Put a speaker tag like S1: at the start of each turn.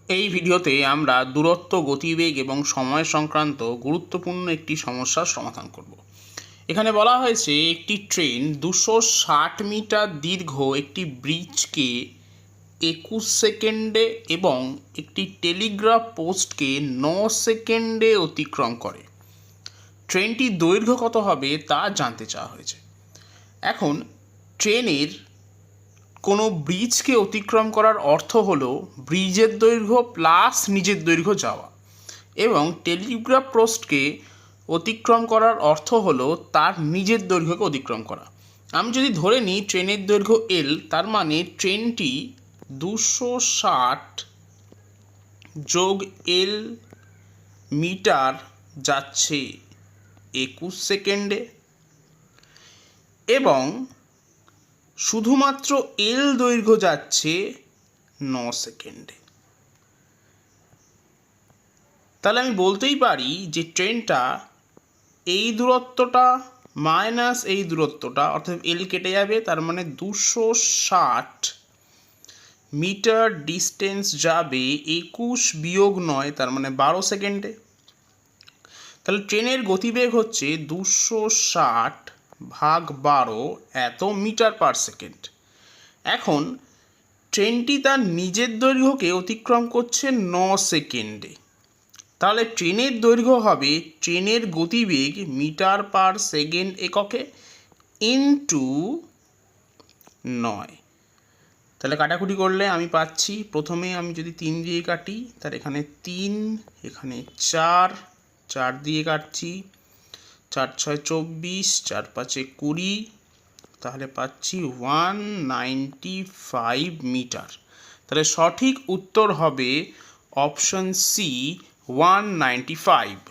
S1: এই ভিডিওতে আমরা দূরত্ব, গতিবেগ এবং সময় সংক্রান্ত গুরুত্বপূর্ণ একটি সমস্যার সমাধান করব। এখানে বলা হয়েছে একটি ট্রেন 260 মিটার দীর্ঘ একটি ব্রিজকে 21 সেকেন্ডে এবং একটি টেলিগ্রাফ পোস্টকে 9 সেকেন্ডে অতিক্রম করে। ট্রেনটির দৈর্ঘ্য কত হবে তা জানতে চাওয়া হয়েছে। এখন ট্রেনের কোনো ব্রিজকে অতিক্রম করার অর্থ হলো ব্রিজের দৈর্ঘ্য প্লাস নিজের দৈর্ঘ্য যাওয়া, এবং টেলিগ্রাফ পোস্টকে অতিক্রম করার অর্থ হলো তার নিজের দৈর্ঘ্যকে অতিক্রম করা। আমি যদি ধরে নিই ট্রেনের দৈর্ঘ্য এল, তার মানে ট্রেনটি 260 যোগ এল মিটার যাচ্ছে 21 সেকেন্ডে এবং শুধুমাত্র এল দৈর্ঘ্য যাচ্ছে 9 সেকেন্ডে। তাহলে আমি বলতেই পারি যে ট্রেনটা এই দূরত্বটা মাইনাস এই দূরত্বটা, অর্থাৎ এল কেটে যাবে, তার মানে 260 মিটার ডিস্টেন্স যাবে 21 বিয়োগ 9, তার মানে 12 সেকেন্ডে। তাহলে ট্রেনের গতিবেগ হচ্ছে 260 ভাগ 12 এত মিটার পার সেকেন্ড। এখন ট্রেনটি তার নিজের দৈর্ঘ্যকে অতিক্রম করছে 9 সেকেন্ডে। তাহলে ট্রেনের দৈর্ঘ্য হবে ট্রেনের গতিবেগ মিটার পার সেকেন্ড এককে ইন্টু 9। তাহলে কাটাকুটি করলে আমি পাচ্ছি, প্রথমে আমি যদি 3 দিয়ে কাটি, তার এখানে 3, এখানে 4, 4 দিয়ে কাটছি, 4 6 24, 4 5 20, তাহলে পাচ্ছি 195 মিটার। তাহলে সঠিক উত্তর হবে অপশন সি, 195।